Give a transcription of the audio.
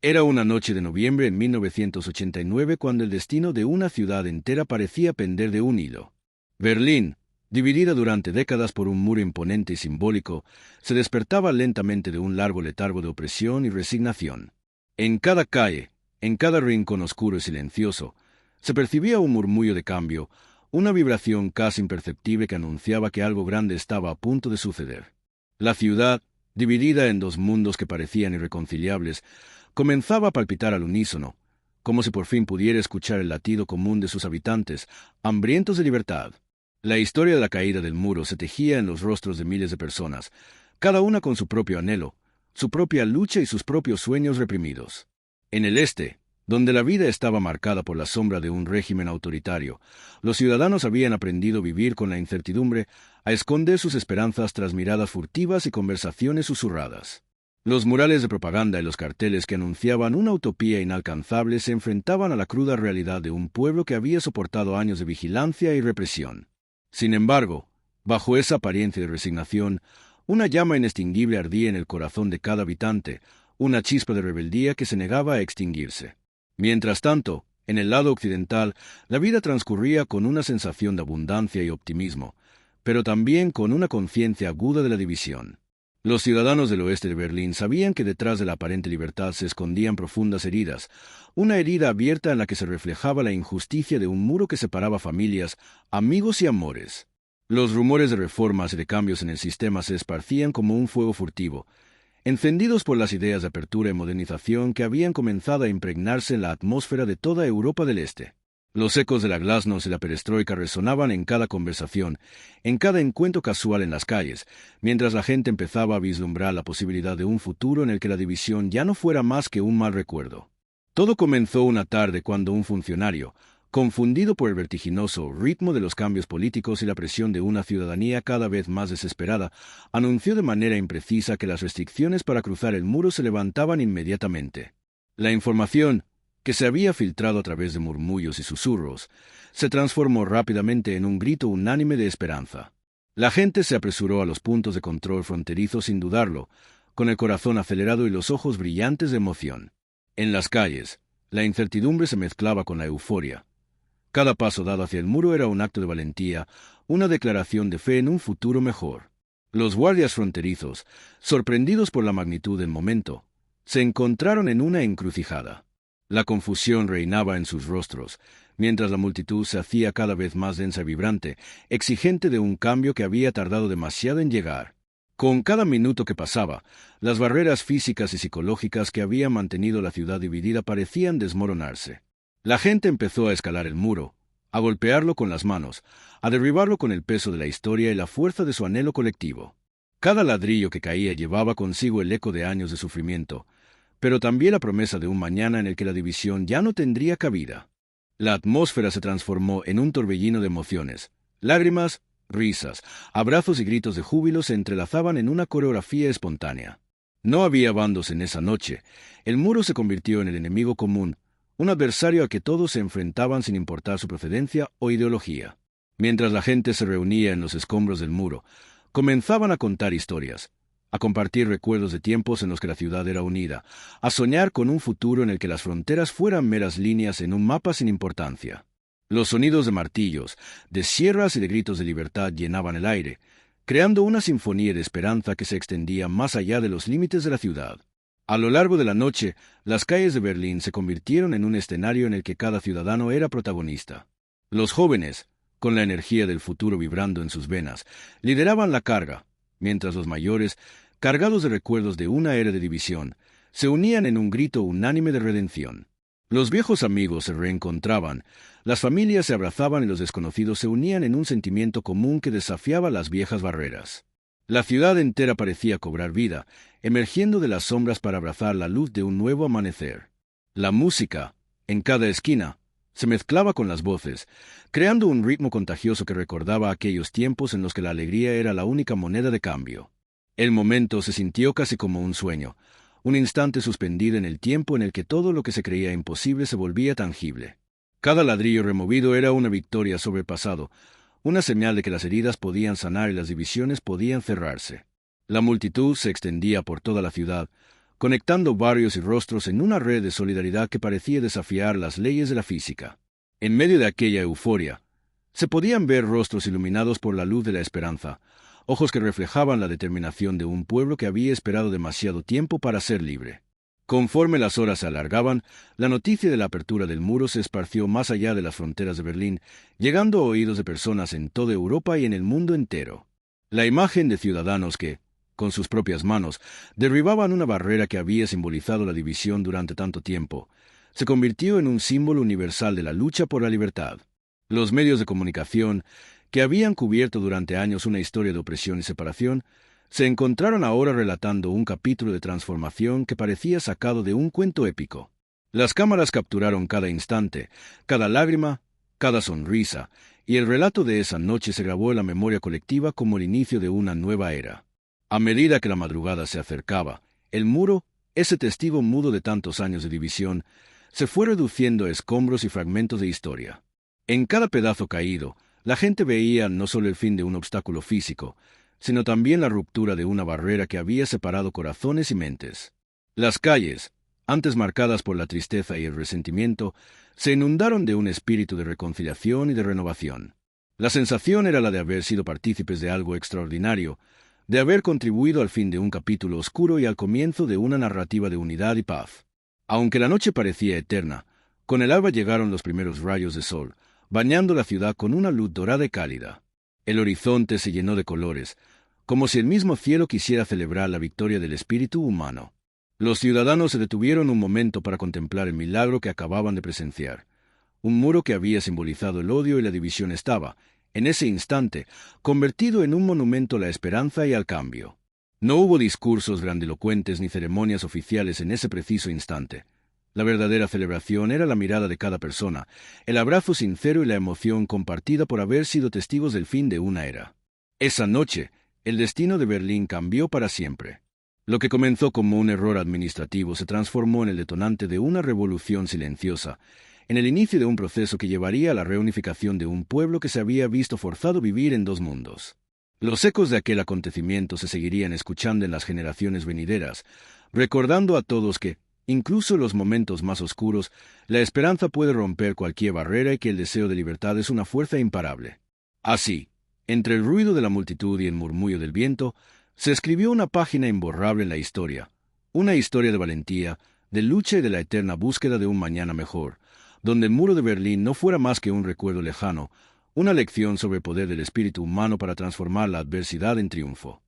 Era una noche de noviembre en 1989 cuando el destino de una ciudad entera parecía pender de un hilo. Berlín, dividida durante décadas por un muro imponente y simbólico, se despertaba lentamente de un largo letargo de opresión y resignación. En cada calle, en cada rincón oscuro y silencioso, se percibía un murmullo de cambio, una vibración casi imperceptible que anunciaba que algo grande estaba a punto de suceder. La ciudad, dividida en dos mundos que parecían irreconciliables, comenzaba a palpitar al unísono, como si por fin pudiera escuchar el latido común de sus habitantes, hambrientos de libertad. La historia de la caída del muro se tejía en los rostros de miles de personas, cada una con su propio anhelo, su propia lucha y sus propios sueños reprimidos. En el este, donde la vida estaba marcada por la sombra de un régimen autoritario, los ciudadanos habían aprendido a vivir con la incertidumbre, a esconder sus esperanzas tras miradas furtivas y conversaciones susurradas. Los murales de propaganda y los carteles que anunciaban una utopía inalcanzable se enfrentaban a la cruda realidad de un pueblo que había soportado años de vigilancia y represión. Sin embargo, bajo esa apariencia de resignación, una llama inextinguible ardía en el corazón de cada habitante, una chispa de rebeldía que se negaba a extinguirse. Mientras tanto, en el lado occidental, la vida transcurría con una sensación de abundancia y optimismo, pero también con una conciencia aguda de la división. Los ciudadanos del oeste de Berlín sabían que detrás de la aparente libertad se escondían profundas heridas, una herida abierta en la que se reflejaba la injusticia de un muro que separaba familias, amigos y amores. Los rumores de reformas y de cambios en el sistema se esparcían como un fuego furtivo, encendidos por las ideas de apertura y modernización que habían comenzado a impregnarse en la atmósfera de toda Europa del Este. Los ecos de la glasnost y la perestroika resonaban en cada conversación, en cada encuentro casual en las calles, mientras la gente empezaba a vislumbrar la posibilidad de un futuro en el que la división ya no fuera más que un mal recuerdo. Todo comenzó una tarde cuando un funcionario, confundido por el vertiginoso ritmo de los cambios políticos y la presión de una ciudadanía cada vez más desesperada, anunció de manera imprecisa que las restricciones para cruzar el muro se levantaban inmediatamente. La información, que se había filtrado a través de murmullos y susurros, se transformó rápidamente en un grito unánime de esperanza. La gente se apresuró a los puntos de control fronterizo sin dudarlo, con el corazón acelerado y los ojos brillantes de emoción. En las calles, la incertidumbre se mezclaba con la euforia. Cada paso dado hacia el muro era un acto de valentía, una declaración de fe en un futuro mejor. Los guardias fronterizos, sorprendidos por la magnitud del momento, se encontraron en una encrucijada. La confusión reinaba en sus rostros, mientras la multitud se hacía cada vez más densa y vibrante, exigente de un cambio que había tardado demasiado en llegar. Con cada minuto que pasaba, las barreras físicas y psicológicas que habían mantenido la ciudad dividida parecían desmoronarse. La gente empezó a escalar el muro, a golpearlo con las manos, a derribarlo con el peso de la historia y la fuerza de su anhelo colectivo. Cada ladrillo que caía llevaba consigo el eco de años de sufrimiento, pero también la promesa de un mañana en el que la división ya no tendría cabida. La atmósfera se transformó en un torbellino de emociones. Lágrimas, risas, abrazos y gritos de júbilo se entrelazaban en una coreografía espontánea. No había bandos en esa noche. El muro se convirtió en el enemigo común, un adversario al que todos se enfrentaban sin importar su procedencia o ideología. Mientras la gente se reunía en los escombros del muro, comenzaban a contar historias, a compartir recuerdos de tiempos en los que la ciudad era unida, a soñar con un futuro en el que las fronteras fueran meras líneas en un mapa sin importancia. Los sonidos de martillos, de sierras y de gritos de libertad llenaban el aire, creando una sinfonía de esperanza que se extendía más allá de los límites de la ciudad. A lo largo de la noche, las calles de Berlín se convirtieron en un escenario en el que cada ciudadano era protagonista. Los jóvenes, con la energía del futuro vibrando en sus venas, lideraban la carga, mientras los mayores, cargados de recuerdos de una era de división, se unían en un grito unánime de redención. Los viejos amigos se reencontraban, las familias se abrazaban y los desconocidos se unían en un sentimiento común que desafiaba las viejas barreras. La ciudad entera parecía cobrar vida, emergiendo de las sombras para abrazar la luz de un nuevo amanecer. La música, en cada esquina, se mezclaba con las voces, creando un ritmo contagioso que recordaba aquellos tiempos en los que la alegría era la única moneda de cambio. El momento se sintió casi como un sueño, un instante suspendido en el tiempo en el que todo lo que se creía imposible se volvía tangible. Cada ladrillo removido era una victoria sobre el pasado, una señal de que las heridas podían sanar y las divisiones podían cerrarse. La multitud se extendía por toda la ciudad, conectando barrios y rostros en una red de solidaridad que parecía desafiar las leyes de la física. En medio de aquella euforia, se podían ver rostros iluminados por la luz de la esperanza, ojos que reflejaban la determinación de un pueblo que había esperado demasiado tiempo para ser libre. Conforme las horas se alargaban, la noticia de la apertura del muro se esparció más allá de las fronteras de Berlín, llegando a oídos de personas en toda Europa y en el mundo entero. La imagen de ciudadanos que, con sus propias manos, derribaban una barrera que había simbolizado la división durante tanto tiempo, se convirtió en un símbolo universal de la lucha por la libertad. Los medios de comunicación, que habían cubierto durante años una historia de opresión y separación, se encontraron ahora relatando un capítulo de transformación que parecía sacado de un cuento épico. Las cámaras capturaron cada instante, cada lágrima, cada sonrisa, y el relato de esa noche se grabó en la memoria colectiva como el inicio de una nueva era. A medida que la madrugada se acercaba, el muro, ese testigo mudo de tantos años de división, se fue reduciendo a escombros y fragmentos de historia. En cada pedazo caído, la gente veía no solo el fin de un obstáculo físico, sino también la ruptura de una barrera que había separado corazones y mentes. Las calles, antes marcadas por la tristeza y el resentimiento, se inundaron de un espíritu de reconciliación y de renovación. La sensación era la de haber sido partícipes de algo extraordinario, de haber contribuido al fin de un capítulo oscuro y al comienzo de una narrativa de unidad y paz. Aunque la noche parecía eterna, con el alba llegaron los primeros rayos de sol, bañando la ciudad con una luz dorada y cálida. El horizonte se llenó de colores, como si el mismo cielo quisiera celebrar la victoria del espíritu humano. Los ciudadanos se detuvieron un momento para contemplar el milagro que acababan de presenciar. Un muro que había simbolizado el odio y la división estaba, en ese instante, convertido en un monumento a la esperanza y al cambio. No hubo discursos grandilocuentes ni ceremonias oficiales en ese preciso instante. La verdadera celebración era la mirada de cada persona, el abrazo sincero y la emoción compartida por haber sido testigos del fin de una era. Esa noche, el destino de Berlín cambió para siempre. Lo que comenzó como un error administrativo se transformó en el detonante de una revolución silenciosa, en el inicio de un proceso que llevaría a la reunificación de un pueblo que se había visto forzado a vivir en dos mundos. Los ecos de aquel acontecimiento se seguirían escuchando en las generaciones venideras, recordando a todos que, incluso en los momentos más oscuros, la esperanza puede romper cualquier barrera y que el deseo de libertad es una fuerza imparable. Así, entre el ruido de la multitud y el murmullo del viento, se escribió una página imborrable en la historia, una historia de valentía, de lucha y de la eterna búsqueda de un mañana mejor, donde el muro de Berlín no fuera más que un recuerdo lejano, una lección sobre el poder del espíritu humano para transformar la adversidad en triunfo.